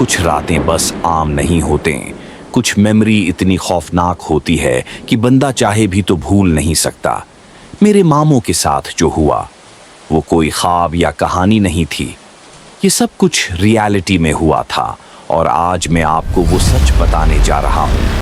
कुछ रातें बस आम नहीं होते, कुछ मेमोरी इतनी खौफनाक होती है कि बंदा चाहे भी तो भूल नहीं सकता। मेरे मामों के साथ जो हुआ वो कोई ख्वाब या कहानी नहीं थी, ये सब कुछ रियलिटी में हुआ था। और आज मैं आपको वो सच बताने जा रहा हूँ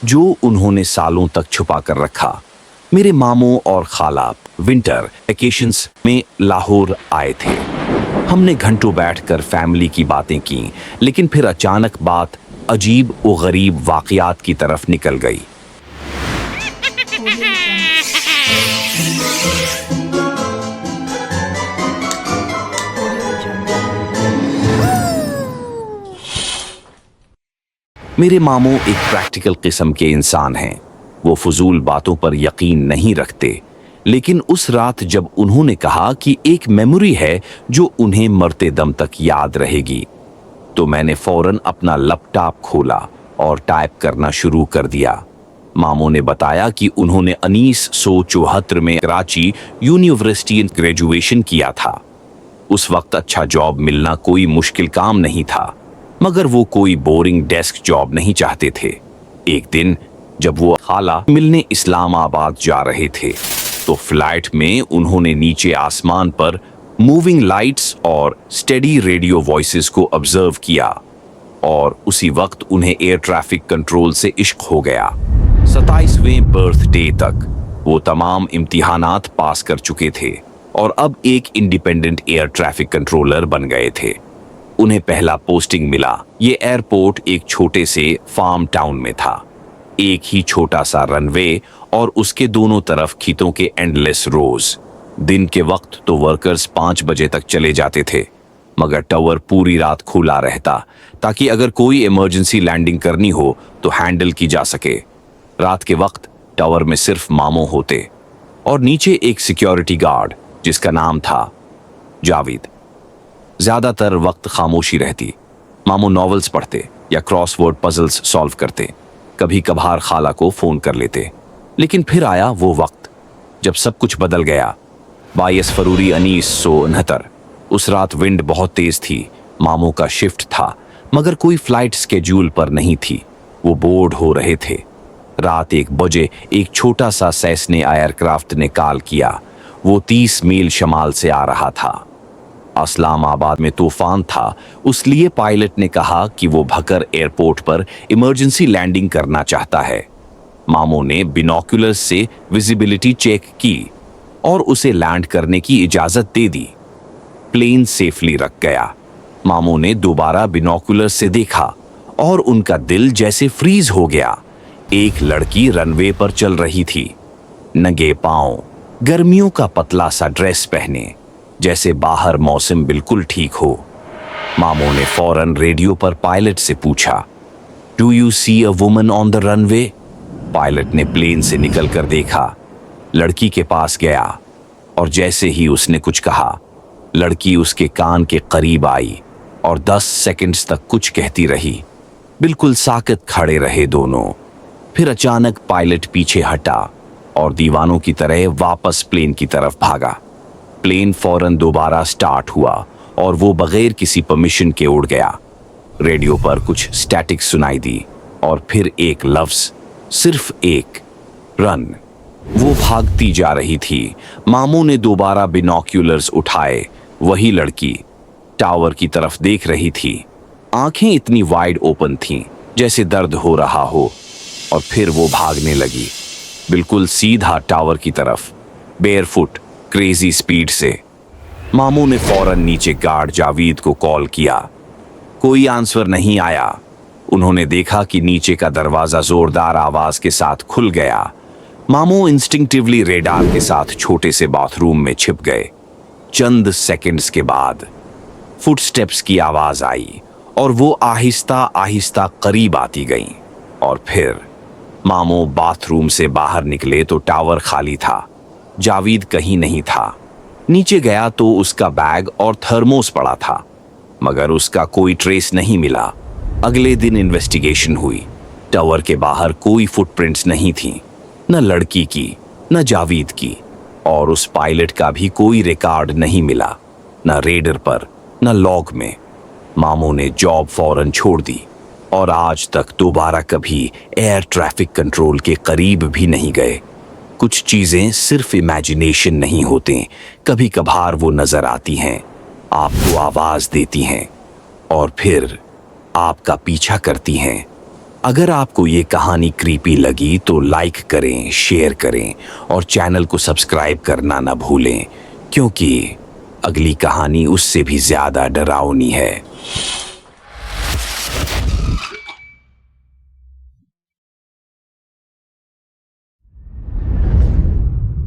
जो उन्होंने सालों तक छुपा कर रखा। मेरे मामों और खाला विंटर वेकेशंस में लाहौर आए थे। हमने घंटों बैठकर फैमिली की बातें की, लेकिन फिर अचानक बात अजीब और गरीब वाकयात की तरफ निकल गई। मेरे मामू एक प्रैक्टिकल किस्म के इंसान हैं। वो फजूल बातों पर यकीन नहीं रखते, लेकिन उस रात जब उन्होंने कहा कि एक मेमोरी है जो उन्हें मरते दम तक याद रहेगी, तो मैंने फौरन अपना लैपटॉप खोला और टाइप करना शुरू कर दिया। मामू ने बताया कि उन्होंने 1974 में कराची यूनिवर्सिटी ग्रेजुएशन किया था। उस वक्त अच्छा जॉब मिलना कोई मुश्किल काम नहीं था, मगर वो कोई बोरिंग डेस्क जॉब नहीं चाहते थे। एक दिन जब वो खाला मिलने इस्लामाबाद जा रहे थे, तो फ्लाइट में उन्होंने नीचे आसमान पर मूविंग लाइट्स और स्टेडी रेडियो वॉइसेस को ऑब्जर्व किया, और उसी वक्त उन्हें एयर ट्रैफिक कंट्रोल से इश्क हो गया। 27वें बर्थडे तक वो तमाम इम्तिहानात पास कर चुके थे और अब एक इंडिपेंडेंट एयर ट्रैफिक कंट्रोलर बन गए थे। उन्हें पहला पोस्टिंग मिला। ये एयरपोर्ट एक छोटे से फार्म टाउन में था। एक ही छोटा सा रनवे और उसके दोनों तरफ खेतों के एंडलेस रोज। दिन के वक्त तो वर्कर्स 5 बजे तक चले जाते थे, मगर टावर पूरी रात खुला रहता ताकि अगर कोई इमरजेंसी लैंडिंग करनी हो तो हैंडल की जा सके। रात के वक्त टावर में सिर्फ मामू होते और नीचे एक सिक्योरिटी गार्ड जिसका नाम था जावेद। ज्यादातर वक्त खामोशी रहती। मामू नॉवेल्स पढ़ते या क्रॉसवर्ड पजल्स सॉल्व करते, कभी कभार खाला को फोन कर लेते। लेकिन फिर आया वो वक्त जब सब कुछ बदल गया। 22 फरवरी 1969। उस रात विंड बहुत तेज थी। मामू का शिफ्ट था, मगर कोई फ्लाइट स्केड्यूल पर नहीं थी। वो बोर्ड हो रहे थे। रात 1 बजे एक छोटा सा सेस्ना एयरक्राफ्ट ने कॉल किया। वो 30 मील शमाल से आ रहा था। इस्लामाबाद में तूफान था, उसलिए पायलट ने कहा कि वो भकर एयरपोर्ट पर इमरजेंसी लैंडिंग करना चाहता है। मामू ने बिनोक्यूलर्स से विजिबिलिटी चेक की और उसे लैंड करने की इजाजत दे दी। प्लेन सेफली रख गया। मामू ने दोबारा बिनोक्यूलर से देखा और उनका दिल जैसे फ्रीज हो गया। एक लड़की रनवे पर चल रही थी, नंगे पांव, गर्मियों का पतला सा ड्रेस पहने, जैसे बाहर मौसम बिल्कुल ठीक हो। मामू ने फौरन रेडियो पर पायलट से पूछा, do you see a woman on the runway? Pilot ने प्लेन से निकलकर देखा, लड़की के पास गया और जैसे ही उसने कुछ कहा, लड़की उसके कान के करीब आई और 10 सेकंड्स तक कुछ कहती रही। बिल्कुल साकत खड़े रहे दोनों। फिर अचानक पायलट पीछे हटा और दीवानों की तरह वापस प्लेन की तरफ भागा। प्लेन फौरन दोबारा स्टार्ट हुआ और वो बगैर किसी परमिशन के उड़ गया। रेडियो पर कुछ स्टैटिक सुनाई दी और फिर एक लफ्ज, सिर्फ एक, रन। वो भागती जा रही थी। मामू ने दोबारा बिनोक्यूलर्स उठाए। वही लड़की टावर की तरफ देख रही थी। आंखें इतनी वाइड ओपन थीं जैसे दर्द हो रहा हो, और फिर वो भागने लगी, बिल्कुल सीधा टावर की तरफ, बेयरफुट, क्रेजी स्पीड से। मामू ने फौरन नीचे गार्ड जावेद को कॉल किया। कोई आंसर नहीं आया। उन्होंने देखा कि नीचे का दरवाजा जोरदार आवाज के साथ खुल गया। मामू इंस्टिंक्टिवली रेडार के साथ छोटे से बाथरूम में छिप गए। चंद सेकंड्स के बाद फुटस्टेप्स की आवाज आई और वो आहिस्ता आहिस्ता करीब आती गईं। और फिर मामू बाथरूम से बाहर निकले तो टावर खाली था। जावेद कहीं नहीं था। नीचे गया तो उसका बैग और थर्मोस पड़ा था, मगर उसका कोई ट्रेस नहीं मिला। अगले दिन इन्वेस्टिगेशन हुई। टावर के बाहर कोई फुटप्रिंट्स नहीं थी, न लड़की की, न जावेद की, और उस पायलट का भी कोई रिकॉर्ड नहीं मिला, न रेडर पर, न लॉग में। मामू ने जॉब फौरन छोड़ दी और आज तक दोबारा कभी एयर ट्रैफिक कंट्रोल के करीब भी नहीं गए। कुछ चीजें सिर्फ इमेजिनेशन नहीं होते, कभी कभार वो नजर आती हैं, आपको आवाज देती हैं और फिर आपका पीछा करती हैं। अगर आपको ये कहानी क्रीपी लगी तो लाइक करें, शेयर करें और चैनल को सब्सक्राइब करना ना भूलें, क्योंकि अगली कहानी उससे भी ज्यादा डरावनी है।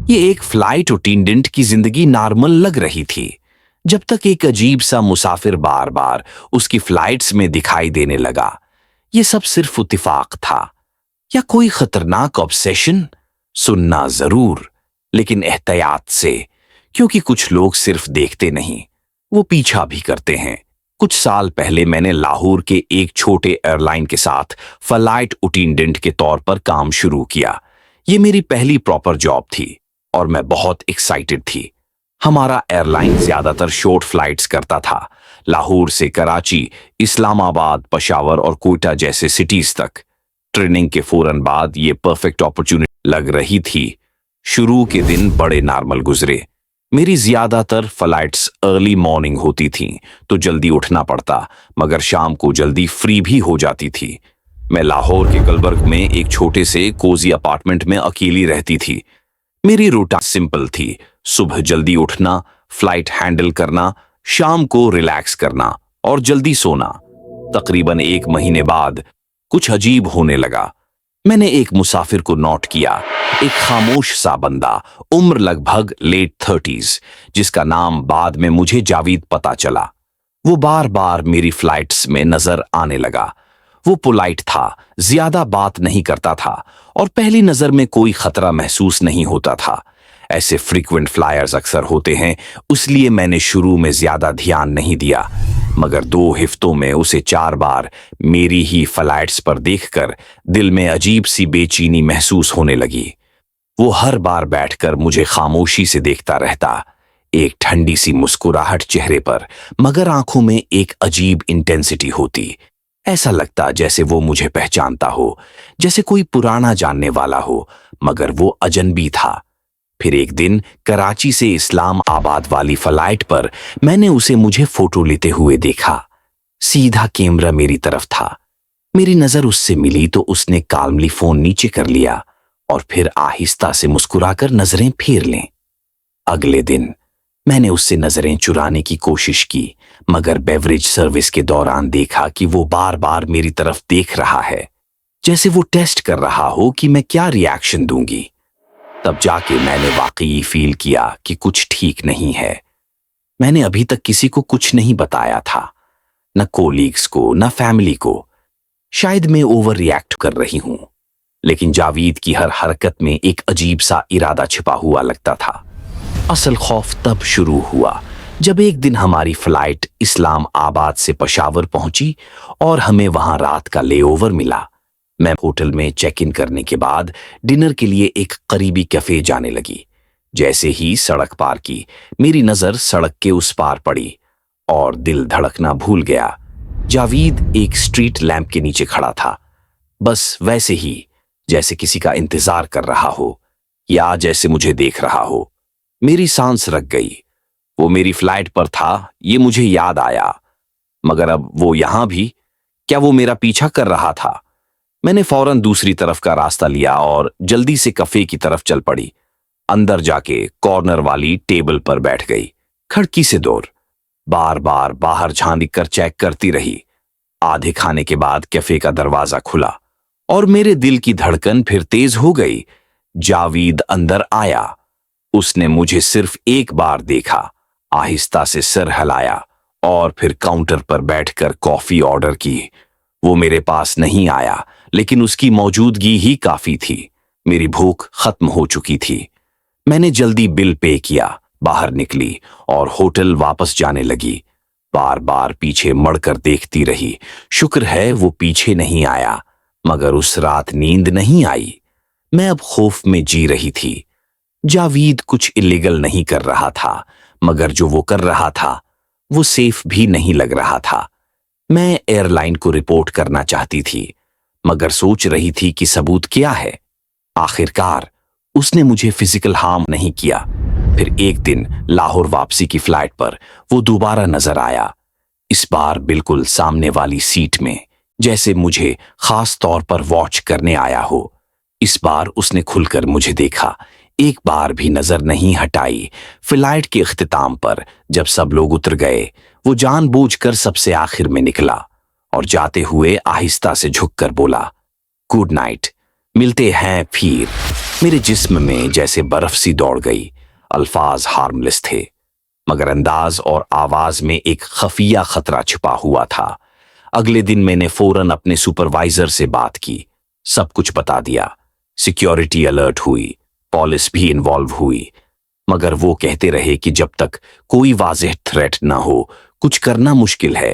ये एक फ्लाइट अटेंडेंट की जिंदगी नॉर्मल लग रही थी, जब तक एक अजीब सा मुसाफिर बार बार उसकी फ्लाइट्स में दिखाई देने लगा। ये सब सिर्फ इत्तेफाक था या कोई खतरनाक ऑब्सेशन? सुनना जरूर, लेकिन एहतियात से, क्योंकि कुछ लोग सिर्फ देखते नहीं, वो पीछा भी करते हैं। कुछ साल पहले मैंने लाहौर के एक छोटे एयरलाइन के साथ फ्लाइट अटेंडेंट के तौर पर काम शुरू किया। ये मेरी पहली प्रॉपर जॉब थी और मैं बहुत एक्साइटेड थी। हमारा एयरलाइन ज्यादातर शॉर्ट फ्लाइट्स करता था, लाहौर से कराची, इस्लामाबाद, पेशावर और कोयटा जैसे सिटीज तक। ट्रेनिंग के फौरन बाद ये परफेक्ट अपॉर्चुनिटी लग रही थी। शुरू के दिन बड़े नॉर्मल गुजरे। मेरी ज्यादातर फ्लाइट्स अर्ली मॉर्निंग होती थीं, तो जल्दी उठना पड़ता, मगर शाम को जल्दी फ्री भी हो जाती थी। मैं लाहौर के गुलबर्ग में एक छोटे से कोजी अपार्टमेंट में अकेली रहती थी। मेरी रूटीन सिंपल थी, सुबह जल्दी उठना, फ्लाइट हैंडल करना, शाम को रिलैक्स करना और जल्दी सोना। तकरीबन 1 महीने बाद कुछ अजीब होने लगा। मैंने एक मुसाफिर को नोट किया, एक खामोश सा बंदा, उम्र लगभग लेट 30s, जिसका नाम बाद में मुझे जावेद पता चला। वो बार बार मेरी फ्लाइट्स में नजर आने लगा। वो पोलाइट था, ज्यादा बात नहीं करता था और पहली नजर में कोई खतरा महसूस नहीं होता था। ऐसे फ्रीक्वेंट फ्लायर्स अक्सर होते हैं, इसलिए मैंने शुरू में ज्यादा ध्यान नहीं दिया, मगर 2 हफ्तों में उसे 4 बार मेरी ही फ्लाइट्स पर देखकर दिल में अजीब सी बेचैनी महसूस होने लगी। वो हर बार बैठकर मुझे खामोशी से देखता रहता, एक ठंडी सी मुस्कुराहट चेहरे पर, मगर आंखों में एक अजीब इंटेंसिटी होती। ऐसा लगता जैसे वो मुझे पहचानता हो, जैसे कोई पुराना जानने वाला हो, मगर वो अजनबी था। फिर एक दिन कराची से इस्लामाबाद वाली फ्लाइट पर मैंने उसे मुझे फोटो लेते हुए देखा। सीधा कैमरा मेरी तरफ था। मेरी नजर उससे मिली तो उसने काल्मली फोन नीचे कर लिया और फिर आहिस्ता से मुस्कुराकर नजरें फेर लें। अगले दिन मैंने उससे नजरें चुराने की कोशिश की, मगर बेवरेज सर्विस के दौरान देखा कि वो बार बार मेरी तरफ देख रहा है, जैसे वो टेस्ट कर रहा हो कि मैं क्या रिएक्शन दूंगी। तब जाके मैंने वाकई फील किया कि कुछ ठीक नहीं है। मैंने अभी तक किसी को कुछ नहीं बताया था, न कोलीग्स को, न फैमिली को। शायद मैं ओवर रिएक्ट कर रही हूं, लेकिन जावेद की हर हरकत में एक अजीब सा इरादा छिपा हुआ लगता था। असल खौफ तब शुरू हुआ जब एक दिन हमारी फ्लाइट इस्लामाबाद से पेशावर पहुंची और हमें वहां रात का लेओवर मिला। मैं होटल में चेक इन करने के बाद डिनर के लिए एक करीबी कैफे जाने लगी। जैसे ही सड़क पार की, मेरी नजर सड़क के उस पार पड़ी और दिल धड़कना भूल गया। जावेद एक स्ट्रीट लैंप के नीचे खड़ा था, बस वैसे ही जैसे किसी का इंतजार कर रहा हो या जैसे मुझे देख रहा हो। मेरी सांस रुक गई। वो मेरी फ्लाइट पर था, ये मुझे याद आया, मगर अब वो यहां भी? क्या वो मेरा पीछा कर रहा था? मैंने फौरन दूसरी तरफ का रास्ता लिया और जल्दी से कैफे की तरफ चल पड़ी। अंदर जाके कॉर्नर वाली टेबल पर बैठ गई। खिड़की से दूर बार बार बाहर झांक कर चेक करती रही। आधे खाने के बाद कैफे का दरवाजा खुला और मेरे दिल की धड़कन फिर तेज हो गई। जावेद अंदर आया। उसने मुझे सिर्फ एक बार देखा, आहिस्ता से सर हिलाया और फिर काउंटर पर बैठकर कॉफी ऑर्डर की। वो मेरे पास नहीं आया, लेकिन उसकी मौजूदगी ही काफी थी। मेरी भूख खत्म हो चुकी थी। मैंने जल्दी बिल पे किया, बाहर निकली और होटल वापस जाने लगी। बार बार पीछे मड़कर देखती रही। शुक्र है वो पीछे नहीं आया, मगर उस रात नींद नहीं आई। मैं अब खौफ में जी रही थी। जावेद कुछ इलीगल नहीं कर रहा था, मगर जो वो कर रहा था वो सेफ भी नहीं लग रहा था। मैं एयरलाइन को रिपोर्ट करना चाहती थी, मगर सोच रही थी कि सबूत क्या है। आखिरकार उसने मुझे फिजिकल हार्म नहीं किया। फिर एक दिन लाहौर वापसी की फ्लाइट पर वो दोबारा नजर आया, इस बार बिल्कुल सामने वाली सीट में, जैसे मुझे खास तौर पर वॉच करने आया हो। इस बार उसने खुलकर मुझे देखा, एक बार भी नजर नहीं हटाई। फ्लाइट के इख्तिताम पर जब सब लोग उतर गए, वो जानबूझकर सबसे आखिर में निकला और जाते हुए आहिस्ता से झुककर बोला, गुड नाइट, मिलते हैं फिर। मेरे जिस्म में जैसे बर्फ सी दौड़ गई। अल्फाज हार्मलेस थे, मगर अंदाज और आवाज में एक खफिया खतरा छिपा हुआ था। अगले दिन मैंने फौरन अपने सुपरवाइजर से बात की, सब कुछ बता दिया। सिक्योरिटी अलर्ट हुई, पुलिस भी इन्वॉल्व हुई, मगर वो कहते रहे कि जब तक कोई वाज़ेह थ्रेट न हो, कुछ करना मुश्किल है।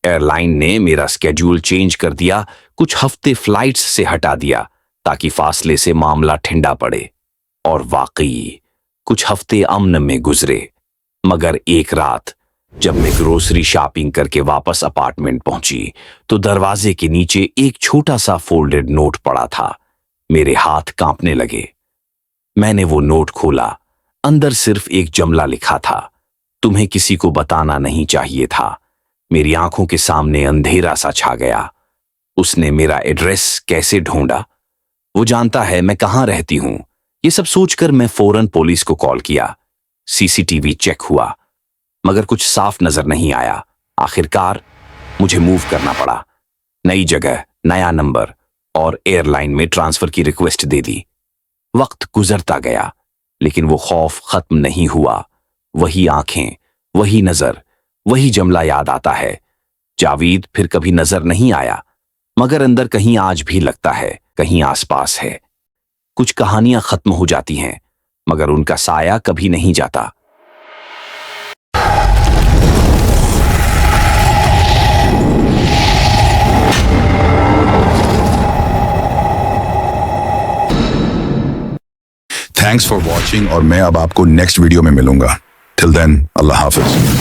एयरलाइन ने मेरा स्केड्यूल चेंज कर दिया, कुछ हफ्ते फ्लाइट्स से हटा दिया ताकि फासले से मामला ठंडा पड़े। और वाकई कुछ हफ्ते अमन में गुजरे, मगर एक रात जब मैं ग्रोसरी शॉपिंग करके वापस अपार्टमेंट पहुंची तो दरवाजे के नीचे एक छोटा सा फोल्डेड नोट पड़ा था। मेरे हाथ कांपने लगे। मैंने वो नोट खोला, अंदर सिर्फ एक जुमला लिखा था, तुम्हें किसी को बताना नहीं चाहिए था। मेरी आंखों के सामने अंधेरा सा छा गया। उसने मेरा एड्रेस कैसे ढूंढा? वो जानता है मैं कहां रहती हूं। ये सब सोचकर मैं फौरन पुलिस को कॉल किया। सीसीटीवी चेक हुआ, मगर कुछ साफ नजर नहीं आया। आखिरकार मुझे मूव करना पड़ा। नई जगह, नया नंबर और एयरलाइन में ट्रांसफर की रिक्वेस्ट दे दी। वक्त गुजरता गया, लेकिन वो खौफ खत्म नहीं हुआ। वही आंखें, वही नजर, वही जुमला याद आता है। जावेद फिर कभी नजर नहीं आया, मगर अंदर कहीं आज भी लगता है, कहीं आसपास है। कुछ कहानियां खत्म हो जाती हैं, मगर उनका साया कभी नहीं जाता। थैंक्स फॉर वॉचिंग और मैं अब आपको नेक्स्ट वीडियो में मिलूंगा। टिल देन अल्लाह हाफिज।